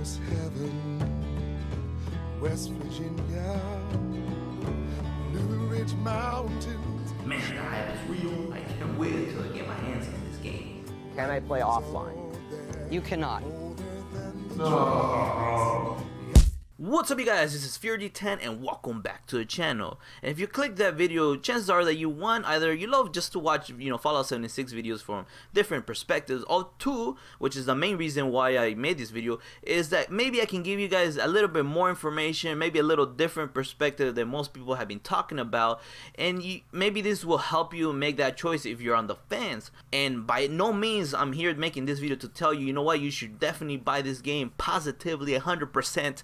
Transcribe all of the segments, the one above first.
almost heaven. West Virginia, Blue Ridge Mountains. Man, the hype is real. I can't wait until I get my hands on this game. Can I play offline? You cannot. What's up, you guys? This is FearD10 and welcome back to the channel. And if you click that video, chances are that you, one, either you love just to watch, Fallout 76 videos from different perspectives, or two, which is the main reason why I made this video, is that maybe I can give you guys a little bit more information, maybe a little different perspective than most people have been talking about, and maybe this will help you make that choice if you're on the fence. And by no means I'm here making this video to tell you, you know what, you should definitely buy this game positively 100%.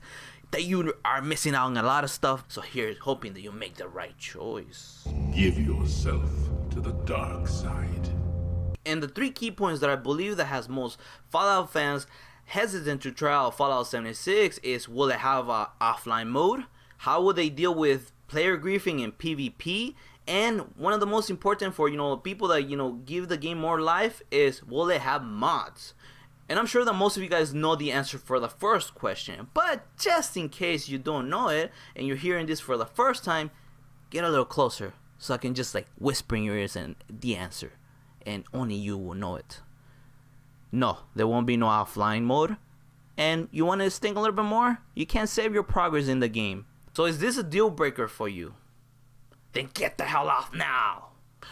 That you are missing out on a lot of stuff. So here's hoping that you make the right choice. Give yourself to the dark side. And the three key points that I believe that has most Fallout fans hesitant to try out Fallout 76 is, will it have a offline mode? How will they deal with player griefing in PvP? And one of the most important for people that give the game more life is, will it have mods? And I'm sure that most of you guys know the answer for the first question, but just in case you don't know it and you're hearing this for the first time, get a little closer so I can just whisper in your ears and the answer, and only you will know it. No, there won't be no offline mode. And you want to think a little bit more? You can't save your progress in the game. So is this a deal breaker for you? Then get the hell off now.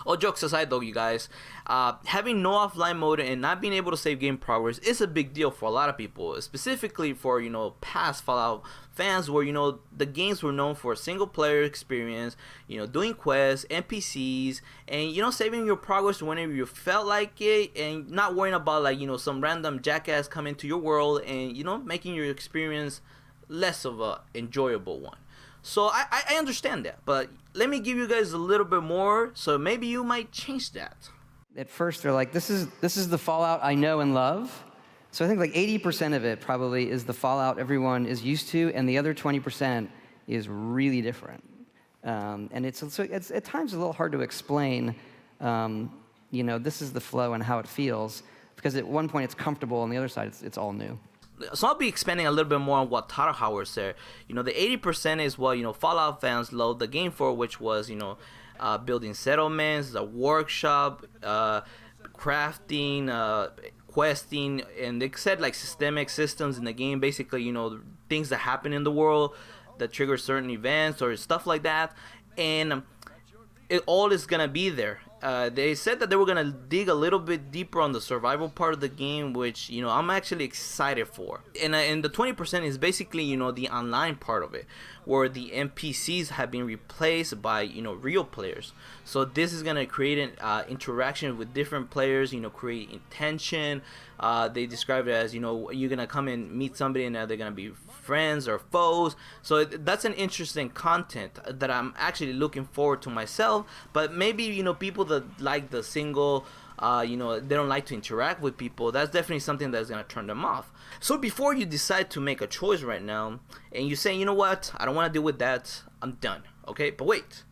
All jokes aside though, you guys, having no offline mode and not being able to save game progress is a big deal for a lot of people, specifically for past Fallout fans where the games were known for a single player experience, doing quests, NPCs, and saving your progress whenever you felt like it, and not worrying about some random jackass come into your world and making your experience less of a enjoyable one. So I understand that, but let me give you guys a little bit more, so maybe you might change that. At first, they're like, this is the Fallout I know and love. So I think 80% of it probably is the Fallout everyone is used to, and the other 20% is really different. And it's at times a little hard to explain, this is the flow and how it feels, because at one point it's comfortable, and the other side it's all new. So I'll be expanding a little bit more on what Tyler Howard said. The 80% is what Fallout fans love the game for, which was building settlements, a workshop, crafting, questing, and they said systemic systems in the game, basically things that happen in the world that trigger certain events or stuff like that, and it all is gonna be there. They said that they were gonna dig a little bit deeper on the survival part of the game, which I'm actually excited for. And the 20% is basically the online part of it, where the NPCs have been replaced by real players. So this is gonna create an interaction with different players, create intention. They describe it as you're gonna come and meet somebody and they're gonna be friends or foes. So that's an interesting content that I'm actually looking forward to myself. But maybe people that like the single, they don't like to interact with people, that's definitely something that's gonna turn them off. So before you decide to make a choice right now and you say, you know what, I don't want to deal with that, I'm done, okay? But wait,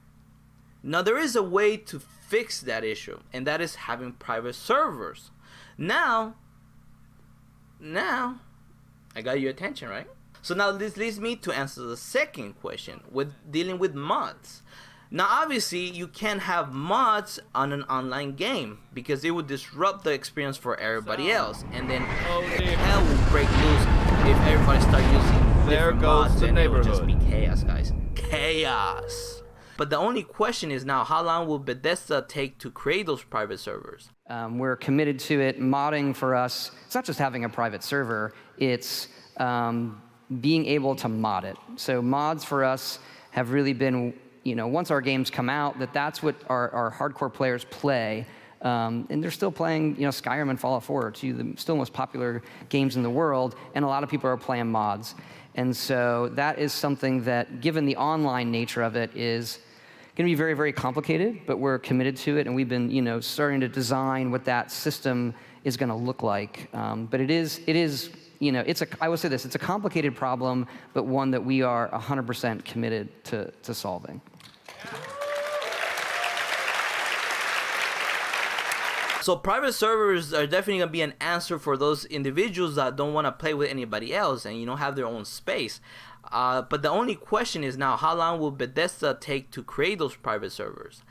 now there is a way to fix that issue, and that is having private servers. Now I got your attention, right? So now this leads me to answer the second question with dealing with mods. Now obviously you can't have mods on an online game because it would disrupt the experience for everybody else, and then hell will break loose if everybody starts using different mods, and it will just be chaos, guys. Chaos. But the only question is now, how long will Bethesda take to create those private servers? We're committed to it. Modding for us, it's not just having a private server, it's being able to mod it. So mods for us have really been, once our games come out, that's what our hardcore players play. And they're still playing, Skyrim and Fallout 4 are two of the still most popular games in the world, and a lot of people are playing mods. And so that is something that, given the online nature of it, is going to be very, very complicated, but we're committed to it, and we've been, starting to design what that system is going to look like. But it is, I will say this, it's a complicated problem, but one that we are 100% committed to solving. So private servers are definitely gonna be an answer for those individuals that don't want to play with anybody else and, you know, have their own space. But the only question is now, how long will Bethesda take to create those private servers?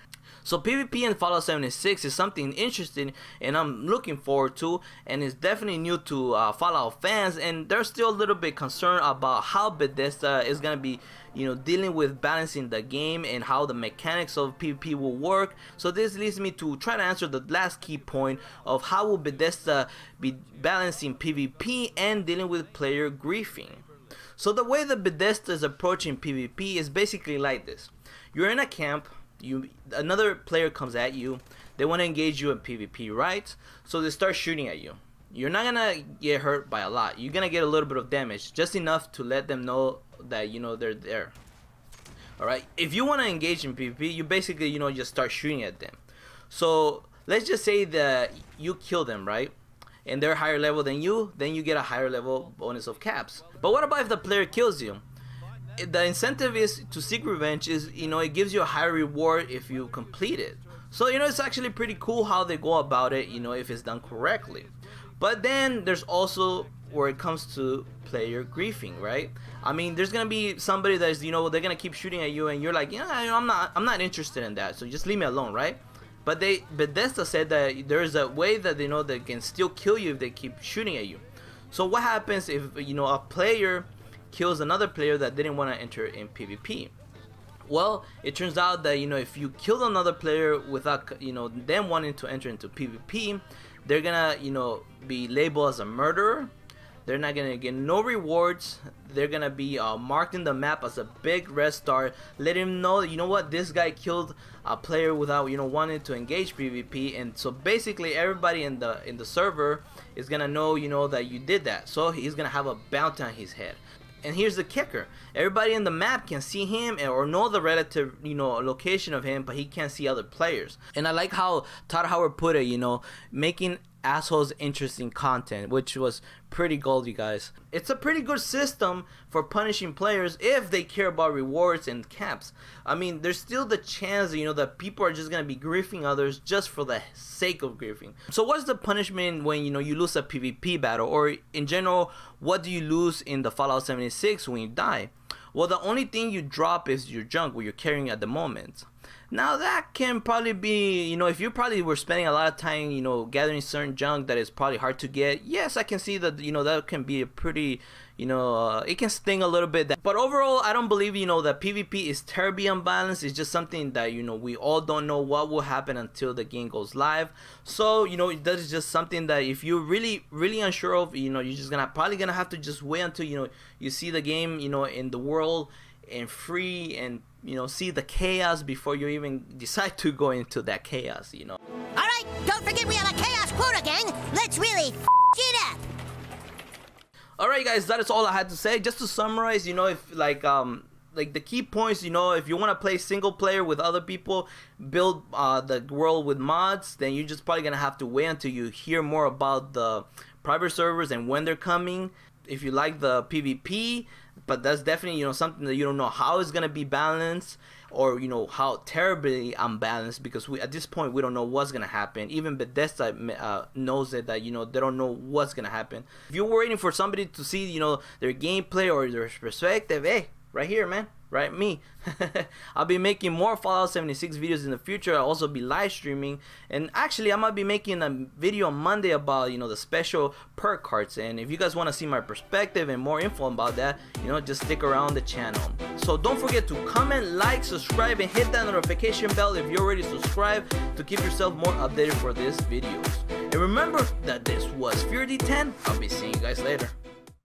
So PvP in Fallout 76 is something interesting and I'm looking forward to, and it's definitely new to Fallout fans, and they're still a little bit concerned about how Bethesda is gonna be, you know, dealing with balancing the game and how the mechanics of PvP will work. So this leads me to try to answer the last key point of how will Bethesda be balancing PvP and dealing with player griefing. So the way that Bethesda is approaching PvP is basically like this. You're in a camp, another player comes at you, they want to engage you in PvP, right? So they start shooting at you. You're not gonna get hurt by a lot. You're gonna get a little bit of damage, just enough to let them know that, you know, they're there. Alright, if you want to engage in PvP, you basically, you know, just start shooting at them. So let's just say that you kill them, right? And they're higher level than you, then you get a higher level bonus of caps. But what about if the player kills you? The incentive is to seek revenge, is, you know, it gives you a higher reward if you complete it. So, you know, it's actually pretty cool how they go about it, you know, if it's done correctly. But then there's also where it comes to player griefing, right? I mean, there's gonna be somebody that's, you know, they're gonna keep shooting at you and you're like, yeah, I'm not interested in that, so just leave me alone, right? But Bethesda said that there's a way that they know they can still kill you if they keep shooting at you. So what happens if, you know, a player kills another player that didn't want to enter in PvP? Well, it turns out that, you know, if you kill another player without, you know, them wanting to enter into PvP, they're gonna, you know, be labeled as a murderer. They're not gonna get no rewards. They're gonna be marked in the map as a big red star, letting him know, you know what, this guy killed a player without, you know, wanting to engage PvP. And so basically everybody in the server is gonna know, you know, that you did that. So he's gonna have a bounty on his head. And here's the kicker: everybody in the map can see him or know the relative, you know, location of him, but he can't see other players. And I like how Todd Howard put it, you know, making assholes interesting content, which was pretty gold, you guys. It's a pretty good system for punishing players if they care about rewards and caps. I mean, there's still the chance, you know, that people are just gonna be griefing others just for the sake of griefing. So what's the punishment when, you know, you lose a PvP battle, or in general, what do you lose in the Fallout 76 when you die? Well, the only thing you drop is your junk, what you're carrying at the moment. Now that can probably be, you know, if you probably were spending a lot of time, you know, gathering certain junk that is probably hard to get, yes, I can see that, you know, that can be a pretty, you know, it can sting a little bit. But overall, I don't believe, you know, that PvP is terribly unbalanced. It's just something that, you know, we all don't know what will happen until the game goes live. So, you know, that is just something that if you're really unsure of, you know, you're just probably gonna have to just wait until, you know, you see the game, you know, in the world and free, and, you know, see the chaos before you even decide to go into that chaos, you know. All right, don't forget we have a chaos quota, gang. Let's really it up. All right, guys, that is all I had to say. Just to summarize, you know, if like the key points, you know, if you want to play single player with other people, build the world with mods, then you're just probably gonna have to wait until you hear more about the private servers and when they're coming. If you like the PvP, but that's definitely, you know, something that you don't know how it's gonna be balanced, or, how terribly unbalanced, because at this point we don't know what's gonna happen. Even Bethesda knows it, that they don't know what's gonna happen. If you're waiting for somebody to see their gameplay or their perspective, hey, right here, man, right, me. I'll be making more Fallout 76 videos in the future. I'll also be live streaming, and actually I might be making a video on Monday about the special perk cards. And if you guys want to see my perspective and more info about that, just stick around the channel. So don't forget to comment, like, subscribe, and hit that notification bell if you're already subscribed to keep yourself more updated for these videos. And remember that this was FearD10. I'll be seeing you guys later.